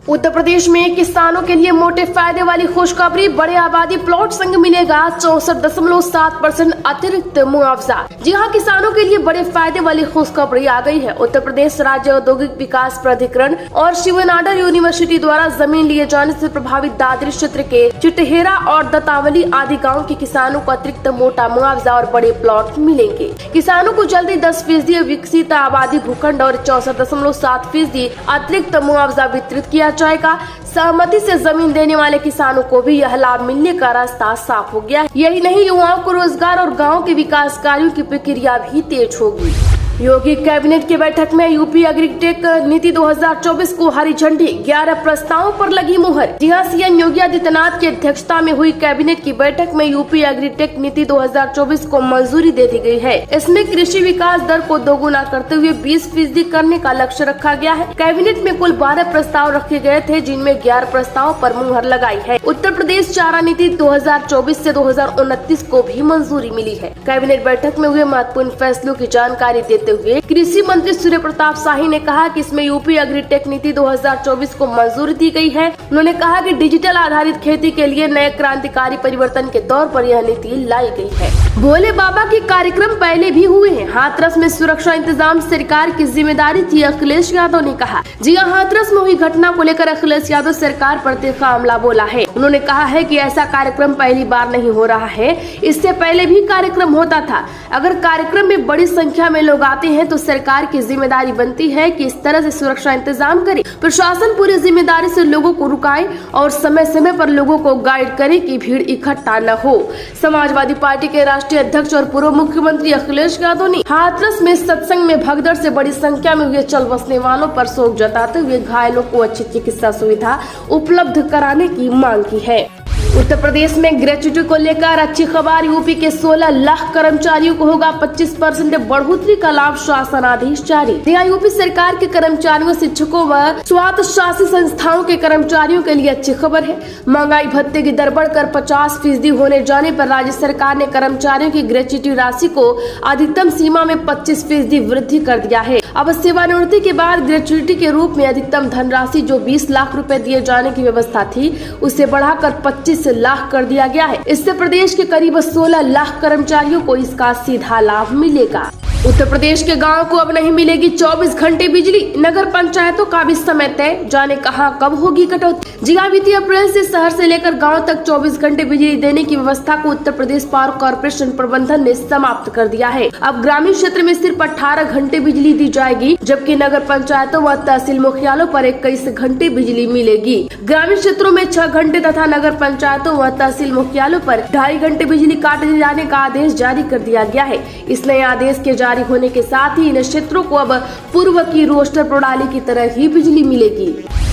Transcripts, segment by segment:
उत्तर प्रदेश में किसानों के लिए मोटे फायदे वाली खुशखबरी, बड़े आबादी प्लॉट संग मिलेगा 64.7% अतिरिक्त मुआवजा। जी हां, किसानों के लिए बड़े फायदे वाली खुशखबरी आ गई है। उत्तर प्रदेश राज्य औद्योगिक विकास प्राधिकरण और शिवनाडर यूनिवर्सिटी द्वारा जमीन लिए जाने से प्रभावित दादरी क्षेत्र के चिटहेरा और दतावली आदि गाँव के किसानों को अतिरिक्त मोटा मुआवजा और बड़े प्लॉट मिलेंगे। किसानों को जल्दी 10% विकसित आबादी भूखंड और 64.7% अतिरिक्त मुआवजा वितरित किया जाएगा। सहमति से जमीन देने वाले किसानों को भी यह लाभ मिलने का रास्ता साफ हो गया है। यही नहीं, युवाओं को रोजगार और गाँव के विकास कार्यों की प्रक्रिया भी तेज होगी। योगी कैबिनेट की बैठक में यूपी एग्रीटेक नीति 2024 को हरी झंडी, 11 प्रस्तावों पर लगी मुहर। जी हां, सीएम योगी आदित्यनाथ की अध्यक्षता में हुई कैबिनेट की बैठक में यूपी एग्रीटेक नीति 2024 को मंजूरी दे दी गई है। इसमें कृषि विकास दर को दोगुना करते हुए 20% करने का लक्ष्य रखा गया है। कैबिनेट में कुल 12 प्रस्ताव रखे गए थे, जिनमें 11 प्रस्तावों पर मुहर लगाई है। उत्तर प्रदेश चारा नीति 2024 से 2029 को भी मंजूरी मिली है। कैबिनेट बैठक में हुए महत्वपूर्ण फैसलों की जानकारी देते हुए कृषि मंत्री सूर्य प्रताप शाही ने कहा कि इसमें यूपी एग्रीटेक नीति 2024 को मंजूरी दी गई है। उन्होंने कहा कि डिजिटल आधारित खेती के लिए नए क्रांतिकारी परिवर्तन के तौर पर यह नीति लाई गई है। भोले बाबा के कार्यक्रम पहले भी हुए हैं, हाथरस में सुरक्षा इंतजाम सरकार की जिम्मेदारी थी, अखिलेश यादव ने कहा। जी हां, हाथरस में हुई घटना को लेकर अखिलेश यादव सरकार पर तीखा हमला बोला है। उन्होंने कहा है कि ऐसा कार्यक्रम पहली बार नहीं हो रहा है, इससे पहले भी कार्यक्रम होता था। अगर कार्यक्रम में बड़ी संख्या में लोग आते हैं तो सरकार की जिम्मेदारी बनती है कि इस तरह से सुरक्षा इंतजाम करे। प्रशासन पूरी जिम्मेदारी से लोगों को रुकाए और समय समय पर लोगों को गाइड करे कि भीड़ इकट्ठा न हो। समाजवादी पार्टी के राष्ट्रीय अध्यक्ष और पूर्व मुख्यमंत्री अखिलेश यादव ने हाथरस में सत्संग में भगदड़ से बड़ी संख्या में हुए चल बसने वालों पर शोक जताते हुए घायलों को अच्छी चिकित्सा सुविधा उपलब्ध कराने की मांग की है। उत्तर प्रदेश में ग्रेच्युटी को लेकर अच्छी खबर, यूपी के 16 लाख कर्मचारियों को होगा 25% बढ़ोतरी का लाभ, शासन आदेश जारी। यूपी सरकार के कर्मचारियों, शिक्षकों व स्वायत्त शासी संस्थाओं के कर्मचारियों के लिए अच्छी खबर है। महंगाई भत्ते की दर बढ़कर 50% होने जाने पर राज्य सरकार ने कर्मचारियों की ग्रेच्युटी राशि को अधिकतम सीमा में 25% वृद्धि कर दिया है। अब सेवानिवृत्ति के बाद ग्रेच्युटी के रूप में अधिकतम धनराशि जो 20 लाख रुपए दिए जाने की व्यवस्था थी, उसे बढ़ाकर 25 लाख कर दिया गया है। इससे प्रदेश के करीब 16 लाख कर्मचारियों को इसका सीधा लाभ मिलेगा। उत्तर प्रदेश के गांव को अब नहीं मिलेगी 24 घंटे बिजली, नगर पंचायतों का भी समय तय, जाने कहां कब होगी कटौती। जी हां, बीती अप्रैल से शहर से लेकर गांव तक 24 घंटे बिजली देने की व्यवस्था को उत्तर प्रदेश पावर कॉर्पोरेशन प्रबंधन ने समाप्त कर दिया है। अब ग्रामीण क्षेत्र में सिर्फ 18 घंटे बिजली दी जाएगी, जबकि नगर पंचायतों व तहसील मुख्यालयों पर 21 घंटे बिजली मिलेगी। ग्रामीण क्षेत्रों में 6 घंटे तथा नगर पंचायतों व तहसील मुख्यालयों पर 2.5 घंटे बिजली काटे जाने का आदेश जारी कर दिया गया है। इस नए आदेश के जारी होने के साथ ही इन क्षेत्रों को अब पूर्व की रोस्टर प्रणाली की तरह ही बिजली मिलेगी।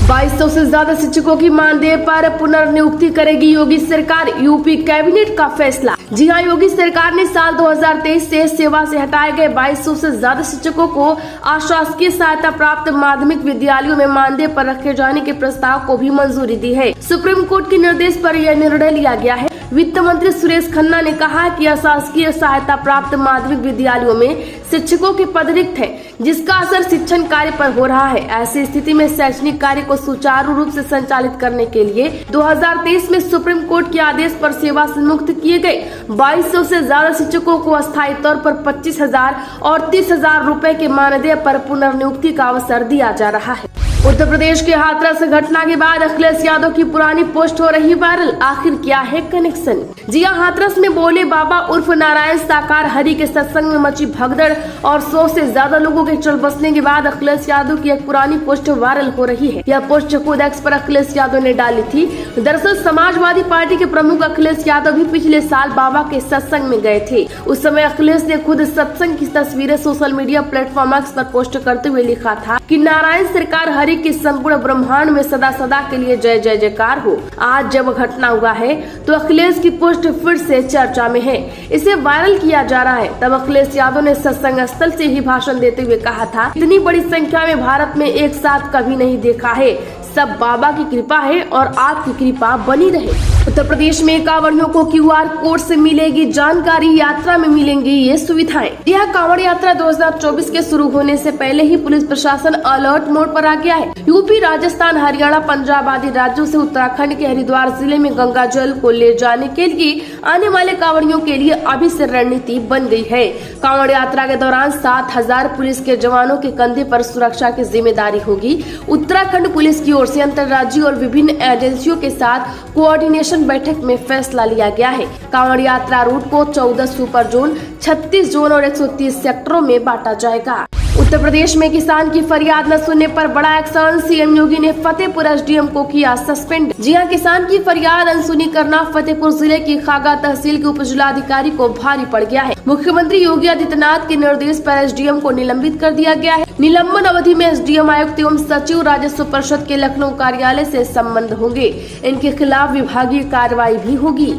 2200 से ज्यादा शिक्षकों की मानदेय पर पुनर्नियुक्ति करेगी योगी सरकार, यूपी कैबिनेट का फैसला। जी हां, योगी सरकार ने साल 2023 से सेवा से हटाए गए 2200 से ज्यादा शिक्षकों को अशासकीय सहायता प्राप्त माध्यमिक विद्यालयों में मानदेय पर रखे जाने के प्रस्ताव को भी मंजूरी दी है। सुप्रीम कोर्ट के निर्देश पर यह निर्णय लिया गया है। वित्त मंत्री सुरेश खन्ना ने कहा कि अशासकीय सहायता प्राप्त माध्यमिक विद्यालयों में शिक्षकों के पद रिक्त है, जिसका असर शिक्षण कार्य पर हो रहा है। ऐसी स्थिति में शैक्षणिक कार्य को सुचारू रूप से संचालित करने के लिए 2023 में सुप्रीम कोर्ट के आदेश पर सेवा से मुक्त किए गए 2200 से ज्यादा शिक्षकों को अस्थायी तौर पर 25,000 और 30,000 रुपए के मानदेय पर पुनर्नियुक्ति का अवसर दिया जा रहा है। उत्तर प्रदेश के हाथरस घटना के बाद अखिलेश यादव की पुरानी पोस्ट हो रही वायरल, आखिर क्या है कनेक्शन। जी हां, हाथरस में भोले बाबा उर्फ नारायण साकार हरि के सत्संग में मची भगदड़ और 100 से ज्यादा लोगों के चल बसने के बाद अखिलेश यादव की एक पुरानी पोस्ट वायरल हो रही है। यह पोस्ट खुद एक्स पर अखिलेश यादव ने डाली थी। दरअसल समाजवादी पार्टी के प्रमुख अखिलेश यादव भी पिछले साल बाबा के सत्संग में गए थे। उस समय अखिलेश ने खुद सत्संग की तस्वीरें सोशल मीडिया प्लेटफॉर्म एक्स पर पोस्ट करते हुए लिखा था कि नारायण सरकार हरि कि संपूर्ण ब्रह्मांड में सदा सदा के लिए जय जय जयकार हो। आज जब घटना हुआ है तो अखिलेश की पोस्ट फिर से चर्चा में है, इसे वायरल किया जा रहा है। तब अखिलेश यादव ने सत्संग स्थल से ही भाषण देते हुए कहा था, इतनी बड़ी संख्या में भारत में एक साथ कभी नहीं देखा है। सब बाबा की कृपा है और आपकी कृपा बनी रहे। उत्तर प्रदेश में कांवड़ियों को QR कोड से मिलेगी जानकारी, यात्रा में मिलेंगी ये सुविधाएं। यह कांवड़ यात्रा 2024 के शुरू होने से पहले ही पुलिस प्रशासन अलर्ट मोड पर आ गया है। यूपी, राजस्थान, हरियाणा, पंजाब आदि राज्यों से उत्तराखंड के हरिद्वार जिले में गंगा जल को ले जाने के लिए आने वाले कांवड़ियों के लिए अभी से रणनीति बन गई है। कांवड़ यात्रा के दौरान 7000 पुलिस के जवानों के कंधे पर सुरक्षा की जिम्मेदारी होगी। उत्तराखंड पुलिस की ओर से अंतर्राज्यीय और विभिन्न एजेंसियों के साथ कोऑर्डिनेशन बैठक में फैसला लिया गया है। कांवड़ यात्रा रूट को 14 सुपर जोन, 36 जोन और 130 सेक्टरों में बांटा जाएगा। उत्तर प्रदेश में किसान की फरियाद न सुनने पर बड़ा एक्शन, सीएम योगी ने फतेहपुर SDM को किया सस्पेंड। जी हां, किसान की फरियाद अनसुनी करना फतेहपुर जिले की खागा तहसील के उपजिलाधिकारी को भारी पड़ गया है। मुख्यमंत्री योगी आदित्यनाथ के निर्देश पर SDM को निलंबित कर दिया गया है। निलंबन अवधि में SDM आयुक्त एवं सचिव राजस्व परिषद के लखनऊ कार्यालय से संबंध होंगे। इनके खिलाफ विभागीय कार्रवाई भी होगी।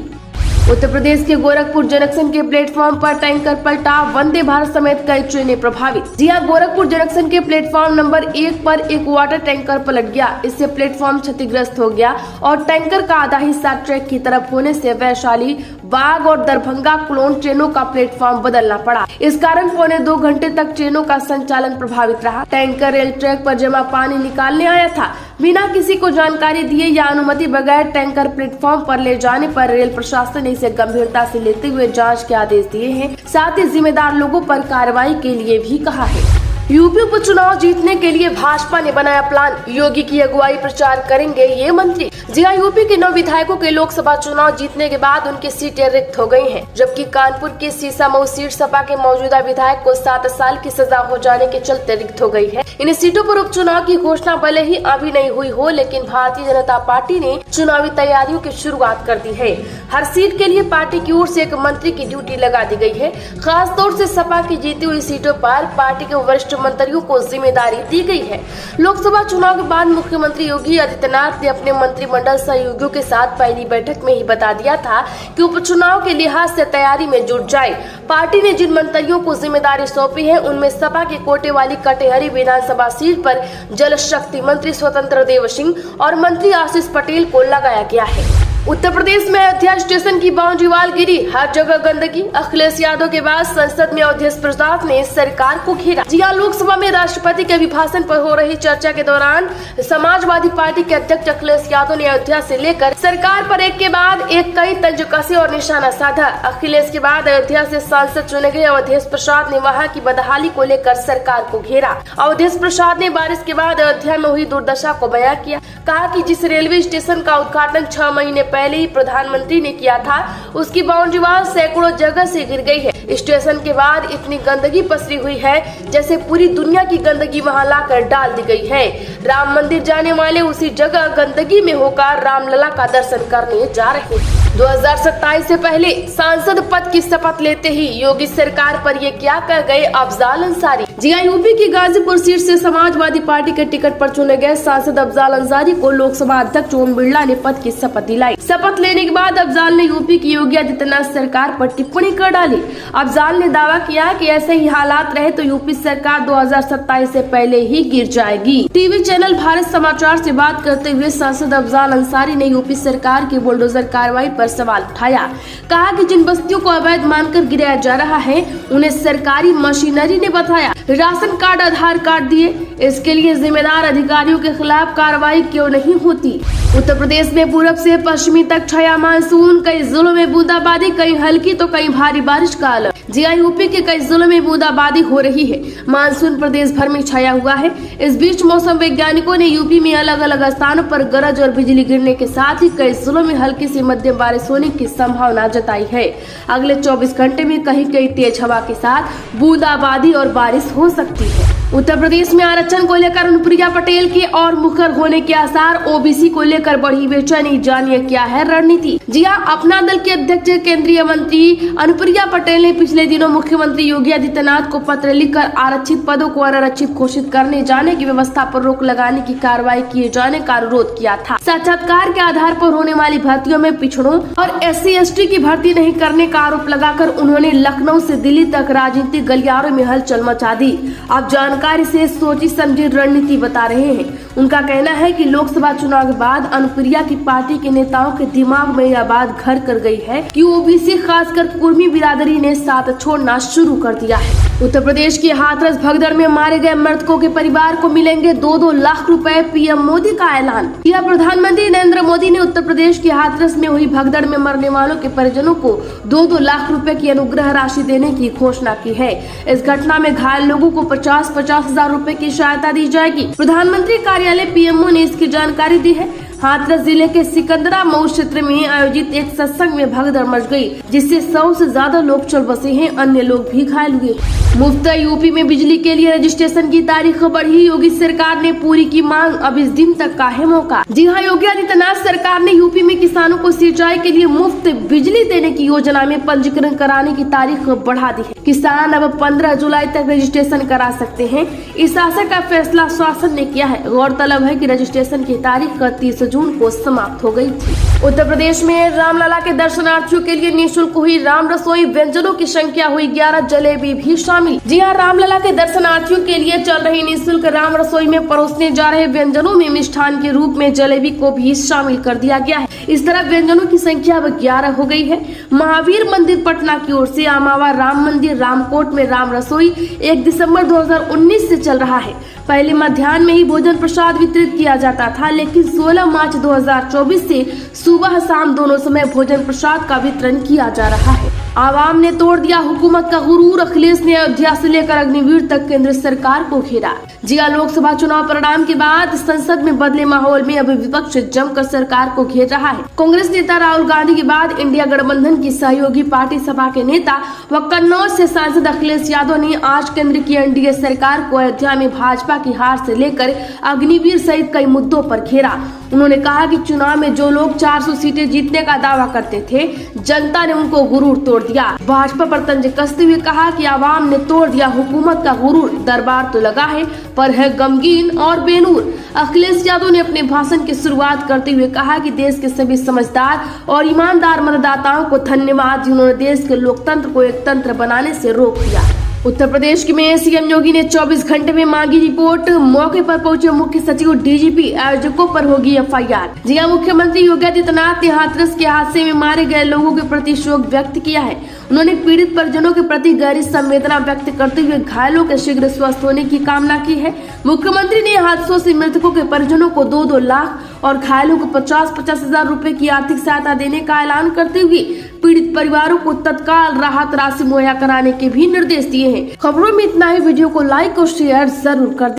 उत्तर प्रदेश के गोरखपुर जंक्शन के प्लेटफॉर्म पर टैंकर पलटा, वंदे भारत समेत कई ट्रेनें प्रभावित। जी हां, गोरखपुर जंक्शन के प्लेटफॉर्म नंबर 1 पर एक वाटर टैंकर पलट गया। इससे प्लेटफॉर्म क्षतिग्रस्त हो गया और टैंकर का आधा हिस्सा ट्रैक की तरफ होने से वैशाली, बाग और दरभंगा क्लोन ट्रेनों का प्लेटफॉर्म बदलना पड़ा। इस कारण पौने 2 घंटे तक ट्रेनों का संचालन प्रभावित रहा। टैंकर रेल ट्रैक पर जमा पानी निकालने आया था। बिना किसी को जानकारी दिए या अनुमति बगैर टैंकर प्लेटफॉर्म पर ले जाने पर रेल प्रशासन ने इसे गंभीरता से लेते हुए जांच के आदेश दिए हैं। साथ ही जिम्मेदार लोगों पर कार्रवाई के लिए भी कहा है। यूपी उपचुनाव जीतने के लिए भाजपा ने बनाया प्लान, योगी की अगुवाई प्रचार करेंगे ये मंत्री। जी हां, यूपी के 9 विधायकों के लोकसभा चुनाव जीतने के बाद उनकी सीटें रिक्त हो गई हैं, जबकि कानपुर की सीसामऊ सीट सपा के मौजूदा विधायक को 7 साल की सजा हो जाने के चलते रिक्त हो गई है। इन सीटों पर उपचुनाव की घोषणा भले ही अभी नहीं हुई हो, लेकिन भारतीय जनता पार्टी ने चुनावी तैयारियों की शुरुआत कर दी है। हर सीट के लिए पार्टी की ओर से एक मंत्री की ड्यूटी लगा दी गई है। खास तौर से सपा की जीती हुई सीटों पर पार्टी के वरिष्ठ मंत्रियों को जिम्मेदारी दी गई है। लोकसभा चुनाव के बाद मुख्यमंत्री योगी आदित्यनाथ ने अपने मंत्रिमंडल सहयोगियों के साथ पहली बैठक में ही बता दिया था कि उपचुनाव के लिहाज से तैयारी में जुट जाए। पार्टी ने जिन मंत्रियों को जिम्मेदारी सौंपी है उनमें सपा के कोटे वाली कटेहरी विधानसभा सीट पर जल शक्ति मंत्री स्वतंत्र देव सिंह और मंत्री आशीष पटेल को लगाया गया है। उत्तर प्रदेश में अयोध्या स्टेशन की बाउंड्री वॉल गिरी, हर जगह गंदगी। अखिलेश यादव के बाद संसद में अवधेश प्रसाद ने सरकार को घेरा। जी हां, लोकसभा में राष्ट्रपति के अभिभाषण पर हो रही चर्चा के दौरान समाजवादी पार्टी के अध्यक्ष अखिलेश यादव ने अयोध्या से लेकर सरकार पर एक के बाद एक कई तंज कसे और निशाना साधा। अखिलेश के बाद अयोध्या से सांसद चुने गए अवधेश प्रसाद ने वहां की बदहाली को लेकर सरकार को घेरा। अवधेश प्रसाद ने बारिश के बाद अयोध्या में हुई दुर्दशा को बयां किया। कहा कि जिस रेलवे स्टेशन का उद्घाटन 6 महीने पहले ही प्रधानमंत्री ने किया था, उसकी बाउंड्री वॉल सैकड़ों जगह से गिर गई है। स्टेशन के बाद इतनी गंदगी पसरी हुई है जैसे पूरी दुनिया की गंदगी वहां लाकर डाल दी गई है। राम मंदिर जाने वाले उसी जगह गंदगी में होकर रामलला का दर्शन करने जा रहे हैं। 2027 से पहले सांसद पद की शपथ लेते ही योगी सरकार पर ये क्या कर गए अफजाल अंसारी। जी हां, यूपी की गाजीपुर सीट से समाजवादी पार्टी के टिकट पर चुने गए सांसद अफजाल अंसारी को लोकसभा अध्यक्ष ओम बिरला ने पद की शपथ दिलाई। शपथ लेने के बाद अफजाल ने यूपी की योगी आदित्यनाथ सरकार पर टिप्पणी कर डाली। अफजाल ने दावा किया कि ऐसे ही हालात रहे तो यूपी सरकार 2027 से पहले ही गिर जाएगी। टीवी चैनल भारत समाचार से बात करते हुए सांसद अफजाल अंसारी ने यूपी सरकार की बुलडोजर कार्रवाई पर सवाल उठाया। कहा कि जिन बस्तियों को अवैध मानकर गिराया जा रहा है उन्हें सरकारी मशीनरी ने बताया, राशन कार्ड, आधार कार्ड दिए। इसके लिए जिम्मेदार अधिकारियों के खिलाफ कार्रवाई क्यों नहीं होती। उत्तर प्रदेश में पूरब से पश्चिमी तक छाया मानसून, कई जिलों में बूंदाबांदी, कई हल्की तो कई भारी बारिश का अलर्ट। जी हां, यूपी के कई जिलों में बूंदाबांदी हो रही है। मानसून प्रदेश भर में छाया हुआ है। इस बीच मौसम वैज्ञानिकों ने यूपी में अलग अलग स्थानों पर गरज और बिजली गिरने के साथ ही कई जिलों में हल्की से मध्यम बारिश होने की संभावना जताई है। अगले 24 घंटे में कहीं कहीं तेज हवा के साथ बूंदाबांदी और बारिश हो सकती है। उत्तर प्रदेश में आरक्षण को लेकर अनुप्रिया पटेल के और मुखर होने के आसार, ओबीसी को लेकर बढ़ी बेचैनी, जानिए क्या है रणनीति। जी हां, अपना दल के अध्यक्ष केंद्रीय मंत्री अनुप्रिया पटेल ने पिछले दिनों मुख्यमंत्री योगी आदित्यनाथ को पत्र लिखकर आरक्षित पदों को अनारक्षित घोषित करने जाने की व्यवस्था पर रोक लगाने की कार्रवाई किए जाने का अनुरोध किया था। साक्षात्कार के आधार पर होने वाली भर्तियों में पिछड़ों और SC/ST की भर्ती नहीं करने का आरोप लगाकर उन्होंने लखनऊ से दिल्ली तक राजनीतिक गलियारों में हलचल मचा दी। अब जानकारी से सोची समझी रणनीति बता रहे हैं। उनका कहना है कि लोकसभा चुनाव के बाद अनुप्रिया की पार्टी के नेताओं के दिमाग में यह बात घर कर गई है कि ओबीसी खासकर कुर्मी बिरादरी ने साथ छोड़ना शुरू कर दिया है। उत्तर प्रदेश के हाथरस भगदड़ में मारे गए मृतकों के परिवार को मिलेंगे 2-2 लाख रुपए, पीएम मोदी का ऐलान। यह प्रधानमंत्री नरेंद्र मोदी ने उत्तर प्रदेश के हाथरस में हुई भगदड़ में मरने वालों के परिजनों को 2-2 लाख रुपए की अनुग्रह राशि देने की घोषणा की है। इस घटना में घायल लोगों को 50-50 हजार रुपए की सहायता दी जाएगी। प्रधानमंत्री कार्यालय पीएमओ ने इसकी जानकारी दी है। हाथरस जिले के सिकंदरा मऊ क्षेत्र में आयोजित एक सत्संग में भगदड़ मच गई, जिससे 100 से ज्यादा लोग चल बसे हैं, अन्य लोग भी घायल हुए। मुफ्त यूपी में बिजली के लिए रजिस्ट्रेशन की तारीख बढ़ी, योगी सरकार ने पूरी की मांग, अब इस दिन तक का है मौका। जी हां, योगी आदित्यनाथ सरकार ने यूपी में किसानों को सिंचाई के लिए मुफ्त बिजली देने की योजना में पंजीकरण कराने की तारीख बढ़ा दी है। किसान अब 15 जुलाई तक रजिस्ट्रेशन करा सकते हैं। इस आशय का फैसला शासन ने किया है। गौरतलब है कि रजिस्ट्रेशन की तारीख 30 जून को समाप्त हो गई थी। उत्तर प्रदेश में रामलला के दर्शनार्थियों के लिए निःशुल्क हुई राम रसोई, व्यंजनों की संख्या हुई 11, जलेबी भी शामिल। जी हां, रामलला के दर्शनार्थियों के लिए चल रही निःशुल्क राम रसोई में परोसने जा रहे व्यंजनों में मिष्ठान के रूप में जलेबी को भी शामिल कर दिया गया है। इस तरह व्यंजनों की संख्या अब 11 हो गई है। महावीर मंदिर पटना की ओर से आमावा राम मंदिर रामकोट में राम रसोई 1 दिसंबर 2019 से चल रहा है। पहले मध्याह्न में ही भोजन प्रसाद वितरित किया जाता था, लेकिन 16 मार्च 2024 से सुबह शाम दोनों समय भोजन प्रसाद का वितरण किया जा रहा है। आवाम ने तोड़ दिया हुकूमत का गुरूर, अखिलेश ने अयोध्या से लेकर अग्निवीर तक केंद्र सरकार को घेरा। जी हां, लोकसभा चुनाव परिणाम के बाद संसद में बदले माहौल में अब विपक्ष जमकर सरकार को घेर रहा है। कांग्रेस नेता राहुल गांधी के बाद इंडिया गठबंधन की सहयोगी पार्टी सपा के नेता व कन्नौज से सांसद अखिलेश यादव ने आज केंद्र की एनडीए सरकार को अयोध्या में भाजपा की हार से लेकर अग्निवीर सहित कई मुद्दों पर घेरा। उन्होंने कहा कि चुनाव में जो लोग 400 सीटें जीतने का दावा करते थे, जनता ने उनको गुरूर तोड़ दिया। भाजपा पर तंज कसते हुए कहा कि आवाम ने तोड़ दिया हुकूमत का गुरूर, दरबार तो लगा है पर है गमगीन और बेनूर। अखिलेश यादव ने अपने भाषण की शुरुआत करते हुए कहा कि देश के सभी समझदार और ईमानदार मतदाताओं को धन्यवाद, जिन्होंने देश के लोकतंत्र को एक तंत्र बनाने से रोक दिया। उत्तर प्रदेश में सीएम योगी ने 24 घंटे में मांगी रिपोर्ट, मौके पर पहुंचे मुख्य सचिव, डीजीपी, आयोजकों पर होगी एफआईआर। जी हां, मुख्यमंत्री योगी आदित्यनाथ ने हाथरस के हादसे में मारे गए लोगों के प्रति शोक व्यक्त किया है। उन्होंने पीड़ित परिजनों के प्रति गहरी संवेदना व्यक्त करते हुए घायलों के शीघ्र स्वस्थ होने की कामना की है। मुख्यमंत्री ने हादसों से मृतकों के परिजनों को 2-2 लाख और घायलों को 50-50 हजार रुपए की आर्थिक सहायता देने का ऐलान करते हुए पीड़ित परिवारों को तत्काल राहत राशि मुहैया कराने के भी निर्देश दिए हैं। खबरों में इतना ही। वीडियो को लाइक और शेयर जरूर कर दें।